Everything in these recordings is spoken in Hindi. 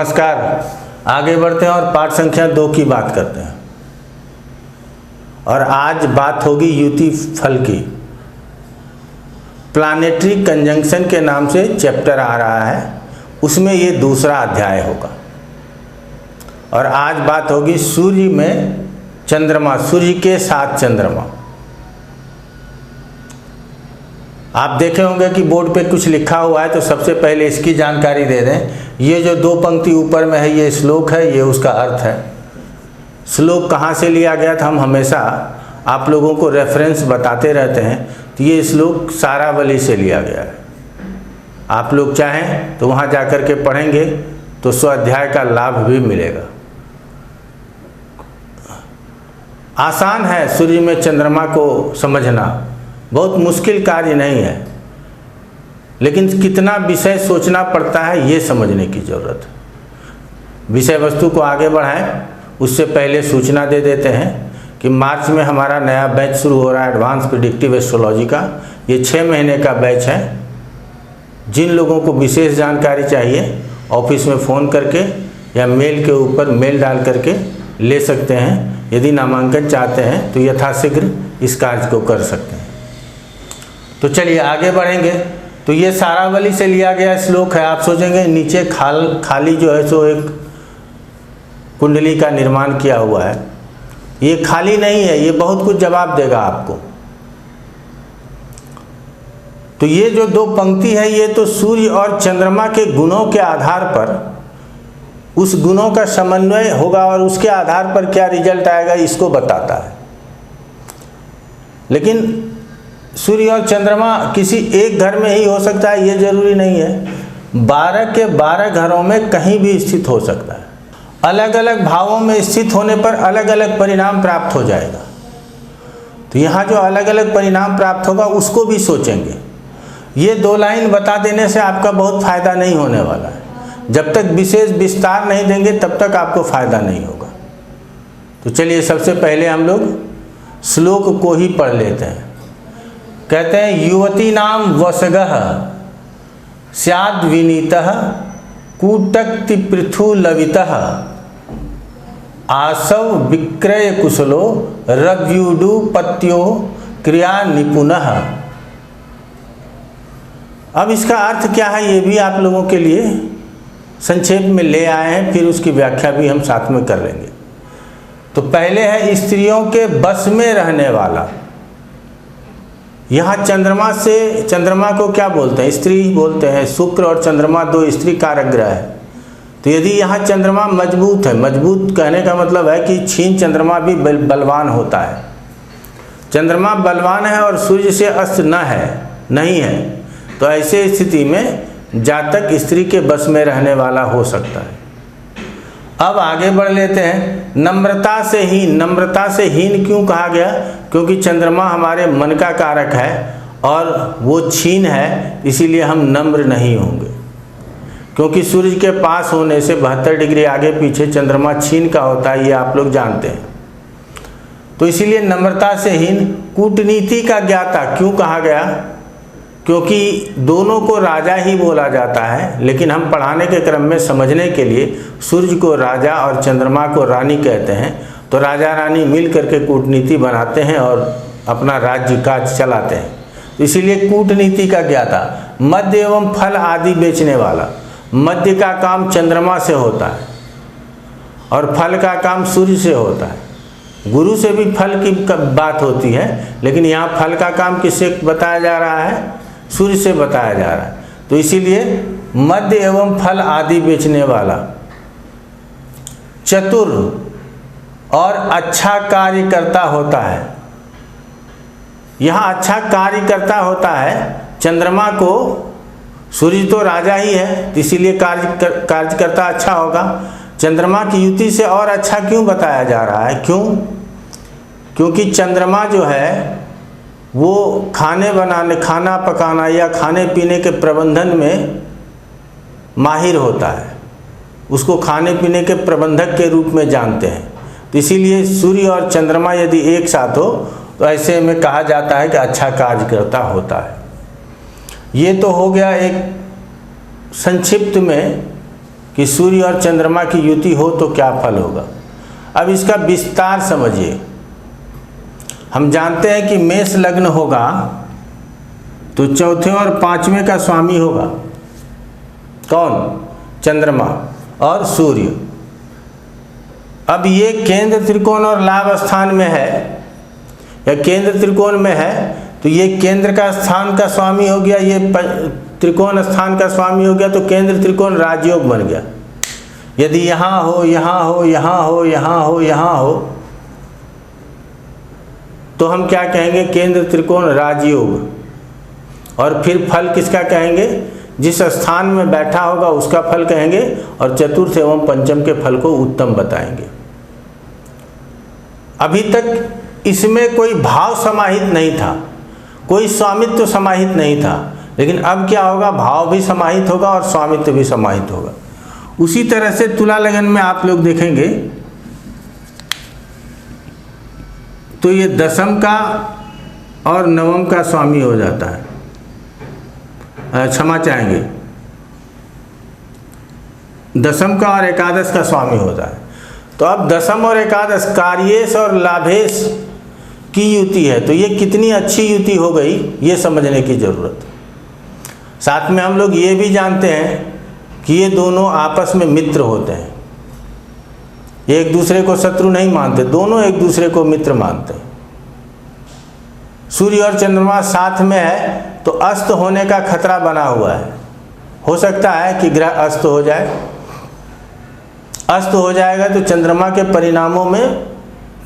नमस्कार। आगे बढ़ते हैं और पाठ संख्या 2 की बात करते हैं। और आज बात होगी युति फल की। प्लानेटरी कंजंक्शन के नाम से चैप्टर आ रहा है, उसमें ये दूसरा अध्याय होगा। और आज बात होगी सूर्य में चंद्रमा, सूर्य के साथ चंद्रमा। आप देखे होंगे कि बोर्ड पे कुछ लिखा हुआ है, तो सबसे पहले इसकी जानकारी दे दें। ये जो 2 पंक्ति ऊपर में है, ये श्लोक है, ये उसका अर्थ है। श्लोक कहाँ से लिया गया था, हम हमेशा आप लोगों को रेफरेंस बताते रहते हैं। तो ये श्लोक सारावली से लिया गया है। आप लोग चाहें तो वहाँ जाकर के पढ़ेंगे तो स्वाध्याय का लाभ भी मिलेगा। आसान है सूर्य में चंद्रमा को समझना, बहुत मुश्किल कार्य नहीं है, लेकिन कितना विषय सोचना पड़ता है ये समझने की ज़रूरत है। विषय वस्तु को आगे बढ़ाएं, उससे पहले सूचना दे देते हैं कि मार्च में हमारा नया बैच शुरू हो रहा है एडवांस प्रेडिक्टिव एस्ट्रोलॉजी का। ये 6 महीने का बैच है। जिन लोगों को विशेष जानकारी चाहिए ऑफिस में फ़ोन करके या मेल के ऊपर मेल डाल करके ले सकते हैं। यदि नामांकन चाहते हैं तो यथाशीघ्र इस कार्य को कर सकते हैं। तो चलिए आगे बढ़ेंगे। तो ये सारावली से लिया गया श्लोक है। आप सोचेंगे नीचे खाली जो है सो एक कुंडली का निर्माण किया हुआ है। ये खाली नहीं है, ये बहुत कुछ जवाब देगा आपको। तो ये जो 2 पंक्ति है, ये तो सूर्य और चंद्रमा के गुणों के आधार पर उस गुणों का समन्वय होगा और उसके आधार पर क्या रिजल्ट आएगा इसको बताता है। लेकिन सूर्य और चंद्रमा किसी एक घर में ही हो सकता है ये जरूरी नहीं है। 12 के 12 घरों में कहीं भी स्थित हो सकता है। अलग अलग भावों में स्थित होने पर अलग अलग परिणाम प्राप्त हो जाएगा। तो यहाँ जो अलग अलग परिणाम प्राप्त होगा उसको भी सोचेंगे। ये 2 लाइन बता देने से आपका बहुत फायदा नहीं होने वाला है। जब तक विशेष विस्तार नहीं देंगे तब तक आपको फायदा नहीं होगा। तो चलिए सबसे पहले हम लोग श्लोक को ही पढ़ लेते हैं। कहते हैं युवती नाम वसगः स्याद् विनीतः कूटक्ति पृथु लवितः आसव विक्रय कुशलो रव्युडु पत्यो क्रिया निपुणः। अब इसका अर्थ क्या है ये भी आप लोगों के लिए संक्षेप में ले आए हैं, फिर उसकी व्याख्या भी हम साथ में कर लेंगे। तो पहले है स्त्रियों के बस में रहने वाला। यहाँ चंद्रमा को क्या बोलते हैं, स्त्री बोलते हैं। शुक्र और चंद्रमा 2 स्त्री कारक ग्रह है। तो यदि यहाँ चंद्रमा मजबूत है, मजबूत कहने का मतलब है कि क्षीण चंद्रमा भी बलवान होता है। चंद्रमा बलवान है और सूर्य से अस्त नहीं है, तो ऐसे स्थिति में जातक स्त्री के बस में रहने वाला हो सकता है। अब आगे बढ़ लेते हैं। नम्रता से हीन क्यों कहा गया? क्योंकि चंद्रमा हमारे मन का कारक है और वो क्षीण है, इसीलिए हम नम्र नहीं होंगे। क्योंकि सूर्य के पास होने से 72 डिग्री आगे पीछे चंद्रमा क्षीण का होता है, ये आप लोग जानते हैं। तो इसीलिए नम्रता से हीन। कूटनीति का ज्ञाता क्यों कहा गया? क्योंकि दोनों को राजा ही बोला जाता है, लेकिन हम पढ़ाने के क्रम में समझने के लिए सूर्य को राजा और चंद्रमा को रानी कहते हैं। तो राजा रानी मिल करके कूटनीति बनाते हैं और अपना राज्य काज चलाते हैं। तो इसीलिए कूटनीति का ज्ञाता। मद्य एवं फल आदि बेचने वाला। मद्य का काम चंद्रमा से होता है और फल का काम सूर्य से होता है। गुरु से भी फल की बात होती है, लेकिन यहाँ फल का काम किससे बताया जा रहा है? सूर्य से बताया जा रहा है। तो इसीलिए मद्य एवं फल आदि बेचने वाला। चतुर और अच्छा कार्य करता होता है। यहाँ अच्छा कार्य करता होता है। चंद्रमा को, सूर्य तो राजा ही है, इसीलिए कार्य करता अच्छा होगा। चंद्रमा की युति से और अच्छा क्यों बताया जा रहा है? क्यों? क्योंकि चंद्रमा जो है वो खाना पकाना या खाने पीने के प्रबंधन में माहिर होता है। उसको खाने पीने के प्रबंधक के रूप में जानते हैं। तो इसीलिए सूर्य और चंद्रमा यदि एक साथ हो तो ऐसे में कहा जाता है कि अच्छा कार्य करता होता है। ये तो हो गया एक संक्षिप्त में कि सूर्य और चंद्रमा की युति हो तो क्या फल होगा। अब इसका विस्तार समझिए। हम जानते हैं कि मेष लग्न होगा तो चौथे और पांचवें का स्वामी होगा कौन? चंद्रमा और सूर्य। अब ये केंद्र त्रिकोण और लाभ स्थान में है या केंद्र त्रिकोण में है, तो ये केंद्र का स्थान का स्वामी हो गया, ये त्रिकोण स्थान का स्वामी हो गया, तो केंद्र त्रिकोण राजयोग बन गया। यदि यहाँ हो, यहाँ हो, यहाँ हो, यहाँ हो, यहाँ हो, तो हम क्या कहेंगे? केंद्र त्रिकोण राजयोग। और फिर फल किसका कहेंगे? जिस स्थान में बैठा होगा उसका फल कहेंगे, और चतुर्थ एवं पंचम के फल को उत्तम बताएंगे। अभी तक इसमें कोई भाव समाहित नहीं था, कोई स्वामित्व समाहित नहीं था, लेकिन अब क्या होगा? भाव भी समाहित होगा और स्वामित्व भी समाहित होगा। उसी तरह से तुला लगन में आप लोग देखेंगे तो ये दशम का और नवम का स्वामी हो जाता है, क्षमा चाहेंगे, दशम का और एकादश का स्वामी होता है। तो अब दशम और एकादश कार्येश और लाभेश की युति है, तो ये कितनी अच्छी युति हो गई ये समझने की जरूरत है। साथ में हम लोग ये भी जानते हैं कि ये दोनों आपस में मित्र होते हैं, एक दूसरे को शत्रु नहीं मानते, दोनों एक दूसरे को मित्र मानते हैं। सूर्य और चंद्रमा साथ में है तो अस्त होने का खतरा बना हुआ है, हो सकता है कि ग्रह अस्त हो जाए। अस्त हो जाएगा तो चंद्रमा के परिणामों में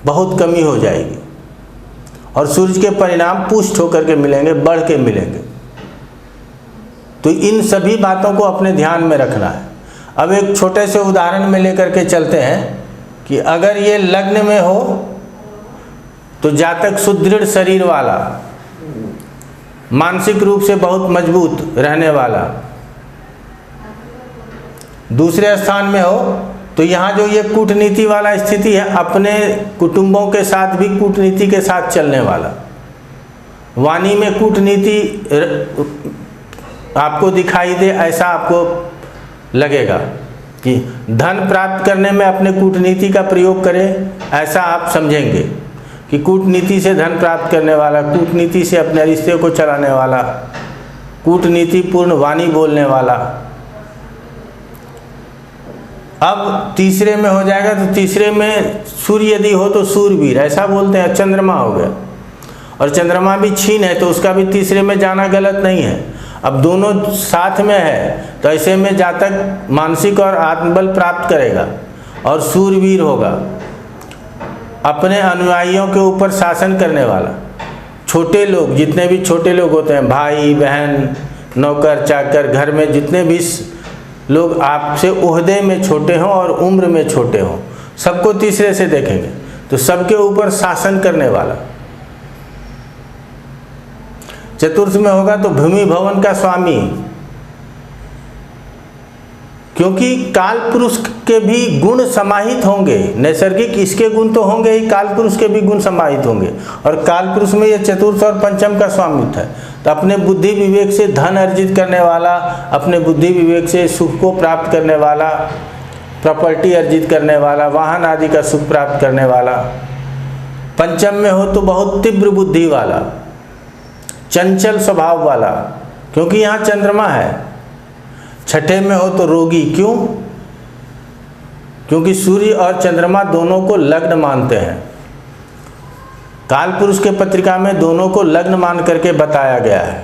बहुत कमी हो जाएगी और सूर्य के परिणाम पुष्ट होकर के मिलेंगे, बढ़ के मिलेंगे। तो इन सभी बातों को अपने ध्यान में रखना है। अब एक छोटे से उदाहरण में लेकर के चलते हैं कि अगर ये लग्न में हो तो जातक सुदृढ़ शरीर वाला, मानसिक रूप से बहुत मजबूत रहने वाला। दूसरे स्थान में हो तो यहाँ जो ये कूटनीति वाला स्थिति है, अपने कुटुंबों के साथ भी कूटनीति के साथ चलने वाला, वाणी में कूटनीति आपको दिखाई दे, ऐसा आपको लगेगा कि धन प्राप्त करने में अपने कूटनीति का प्रयोग करें, ऐसा आप समझेंगे कि कूटनीति से धन प्राप्त करने वाला, कूटनीति से अपने रिश्ते को चलाने वाला, कूटनीति पूर्ण वाणी बोलने वाला। अब तीसरे में हो जाएगा तो तीसरे में सूर्य यदि हो तो सूरवीर, ऐसा बोलते हैं। चंद्रमा हो गया और चंद्रमा भी क्षीण है तो उसका भी तीसरे में जाना गलत नहीं है। अब दोनों साथ में है तो ऐसे में जातक मानसिक और आत्मबल प्राप्त करेगा और सूरवीर होगा, अपने अनुयायियों के ऊपर शासन करने वाला। छोटे लोग, जितने भी छोटे लोग होते हैं, भाई बहन, नौकर चाकर, घर में जितने भी लोग आपसे ओहदे में छोटे हों और उम्र में छोटे हों, सबको तीसरे से देखेंगे तो सबके ऊपर शासन करने वाला। चतुर्थ में होगा तो भूमि भवन का स्वामी, क्योंकि काल पुरुष के भी गुण समाहित होंगे, नैसर्गिक इसके गुण तो होंगे ही, काल पुरुष के भी गुण समाहित होंगे। और काल पुरुष में ये चतुर्थ और पंचम का स्वामित्व है, तो अपने बुद्धि विवेक से धन अर्जित करने वाला, अपने बुद्धि विवेक से सुख को प्राप्त करने वाला, प्रॉपर्टी अर्जित करने वाला, वाहन आदि का सुख प्राप्त करने वाला। पंचम में हो तो बहुत तीव्र बुद्धि वाला, चंचल स्वभाव वाला, क्योंकि यहाँ चंद्रमा है। छठे में हो तो रोगी, क्यों? क्योंकि सूर्य और चंद्रमा दोनों को लग्न मानते हैं। काल पुरुष के पत्रिका में दोनों को लग्न मान करके बताया गया है,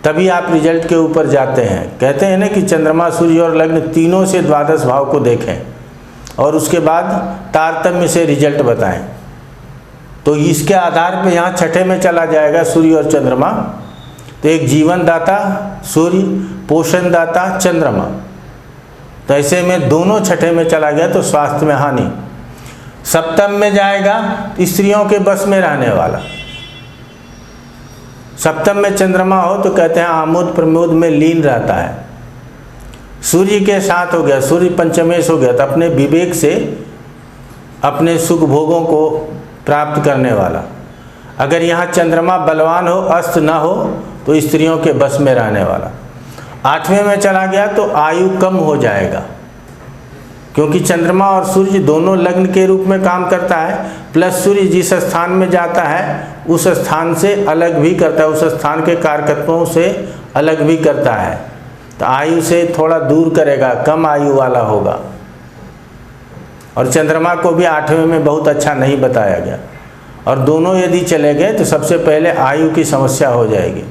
तभी आप रिजल्ट के ऊपर जाते हैं। कहते हैं ना कि चंद्रमा, सूर्य और लग्न तीनों से द्वादश भाव को देखें और उसके बाद तारतम्य से रिजल्ट बताएं। तो इसके आधार पर यहाँ छठे में चला जाएगा सूर्य और चंद्रमा, तो एक जीवन दाता सूर्य, पोषण दाता चंद्रमा, तो ऐसे में दोनों छठे में चला गया तो स्वास्थ्य में हानि। सप्तम में जाएगा स्त्रियों के बस में रहने वाला। सप्तम में चंद्रमा हो तो कहते हैं आमोद प्रमोद में लीन रहता है। सूर्य के साथ हो गया, सूर्य पंचमेश हो गया, तो अपने विवेक से अपने सुख भोगों को प्राप्त करने वाला। अगर यहाँ चंद्रमा बलवान हो, अस्त ना हो, तो स्त्रियों के बस में रहने वाला। 8वें में चला गया तो आयु कम हो जाएगा, क्योंकि चंद्रमा और सूर्य दोनों लग्न के रूप में काम करता है, प्लस सूर्य जिस स्थान में जाता है उस स्थान से अलग भी करता है, उस स्थान के कारकत्वों से अलग भी करता है, तो आयु से थोड़ा दूर करेगा, कम आयु वाला होगा। और चंद्रमा को भी 8वें में बहुत अच्छा नहीं बताया गया, और दोनों यदि चले गए तो सबसे पहले आयु की समस्या हो जाएगी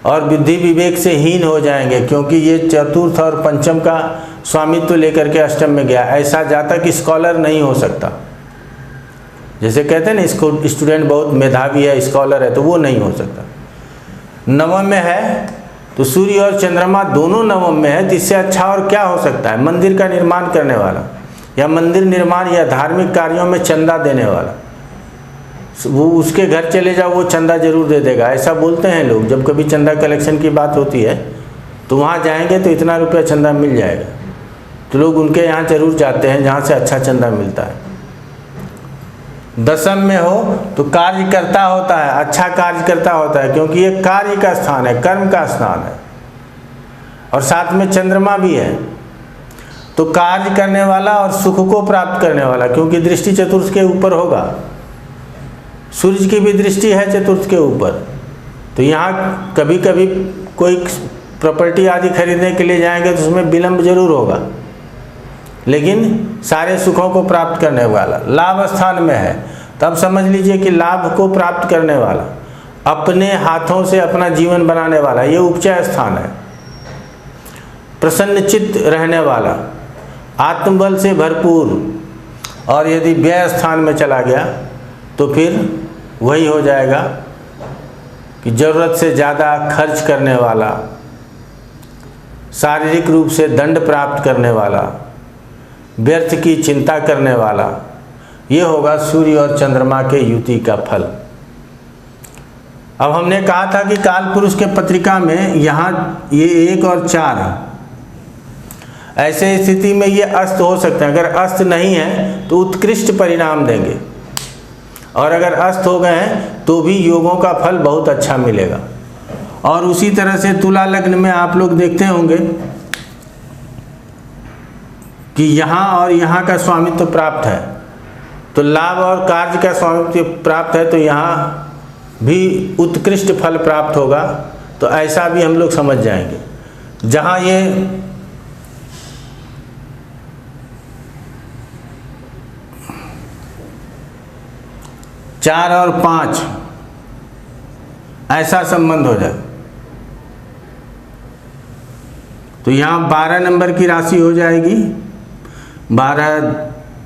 और बुद्धि विवेक से हीन हो जाएंगे, क्योंकि ये चतुर्थ और पंचम का स्वामित्व लेकर के अष्टम में गया। ऐसा जातक स्कॉलर नहीं हो सकता। जैसे कहते हैं ना, इसको स्टूडेंट बहुत मेधावी है, स्कॉलर है, तो वो नहीं हो सकता। नवम में है तो सूर्य और चंद्रमा दोनों नवम में है, तो इससे अच्छा और क्या हो सकता है। मंदिर का निर्माण करने वाला या मंदिर निर्माण या धार्मिक कार्यों में चंदा देने वाला, वो उसके घर चले जाओ, वो चंदा जरूर दे देगा। ऐसा बोलते हैं लोग, जब कभी चंदा कलेक्शन की बात होती है तो वहाँ जाएंगे तो इतना रुपया चंदा मिल जाएगा, तो लोग उनके यहाँ जरूर जाते हैं जहाँ से अच्छा चंदा मिलता है। दसम में हो तो कार्य करता होता है, अच्छा कार्य करता होता है, क्योंकि ये कार्य का स्थान है, कर्म का स्थान है, और साथ में चंद्रमा भी है, तो कार्य करने वाला और सुख को प्राप्त करने वाला, क्योंकि दृष्टि चतुर्थ के ऊपर होगा। सूर्य की भी दृष्टि है चतुर्थ के ऊपर, तो यहाँ कभी कभी कोई प्रॉपर्टी आदि खरीदने के लिए जाएंगे तो उसमें विलंब जरूर होगा, लेकिन सारे सुखों को प्राप्त करने वाला। लाभ स्थान में है, तब समझ लीजिए कि लाभ को प्राप्त करने वाला, अपने हाथों से अपना जीवन बनाने वाला, ये उपचय स्थान है। प्रसन्न चित्त रहने वाला, आत्मबल से भरपूर, और यदि व्यय स्थान में चला गया तो फिर वही हो जाएगा कि ज़रूरत से ज़्यादा खर्च करने वाला, शारीरिक रूप से दंड प्राप्त करने वाला, व्यर्थ की चिंता करने वाला। ये होगा सूर्य और चंद्रमा के युति का फल। अब हमने कहा था कि काल पुरुष के पत्रिका में यहाँ ये 1 और 4 है। ऐसे स्थिति में ये अस्त हो सकते हैं। अगर अस्त नहीं है तो उत्कृष्ट परिणाम देंगे, और अगर अस्त हो गए हैं तो भी योगों का फल बहुत अच्छा मिलेगा। और उसी तरह से तुला लग्न में आप लोग देखते होंगे कि यहाँ और यहाँ का स्वामित्व प्राप्त है, तो लाभ और कार्य का स्वामित्व प्राप्त है, तो यहाँ भी उत्कृष्ट फल प्राप्त होगा। तो ऐसा भी हम लोग समझ जाएंगे। जहाँ ये चार और 5 ऐसा संबंध हो जाए तो यहाँ 12 नंबर की राशि हो जाएगी। 12,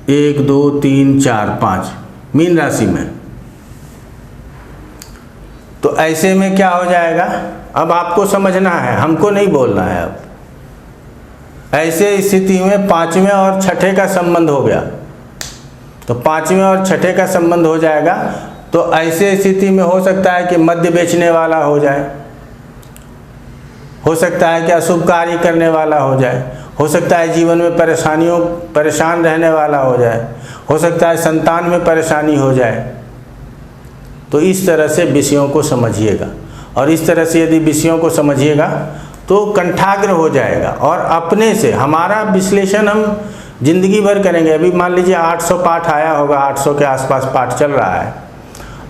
1, 2, 3, 4, 5 मीन राशि में। तो ऐसे में क्या हो जाएगा, अब आपको समझना है, हमको नहीं बोलना है। अब ऐसे स्थिति में 5वें और 6ठे का संबंध हो गया, तो 5वें और 6ठे का संबंध हो जाएगा। तो ऐसे स्थिति में हो सकता है कि मद्य बेचने वाला हो जाए, हो सकता है कि अशुभ कार्य करने वाला हो जाए, हो सकता है जीवन में परेशान रहने वाला हो जाए, हो सकता है संतान में परेशानी हो जाए। तो इस तरह से विषयों को समझिएगा, और इस तरह से यदि विषयों को समझिएगा तो कंठाग्र हो जाएगा। और अपने से हमारा विश्लेषण हम जिंदगी भर करेंगे। अभी मान लीजिए 800 पाठ आया होगा, 800 के आसपास पाठ चल रहा है,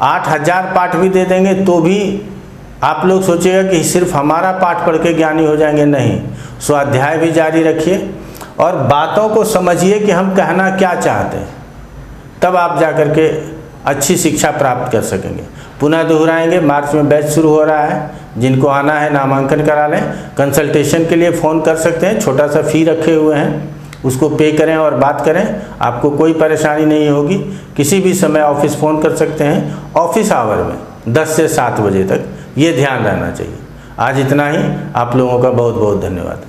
8000 पाठ भी दे देंगे तो भी आप लोग सोचिएगा कि सिर्फ हमारा पाठ पढ़ के ज्ञानी हो जाएंगे। नहीं, स्वाध्याय भी जारी रखिए और बातों को समझिए कि हम कहना क्या चाहते हैं, तब आप जा कर के अच्छी शिक्षा प्राप्त कर सकेंगे। पुनः दोहराएंगे, मार्च में बैच शुरू हो रहा है, जिनको आना है नामांकन करा लें। कंसल्टेशन के लिए फ़ोन कर सकते हैं, छोटा सा फ़ी रखे हुए हैं, उसको पे करें और बात करें, आपको कोई परेशानी नहीं होगी। किसी भी समय ऑफिस फ़ोन कर सकते हैं, ऑफिस आवर में 10 से 7 बजे तक, ये ध्यान रहना चाहिए। आज इतना ही, आप लोगों का बहुत बहुत धन्यवाद।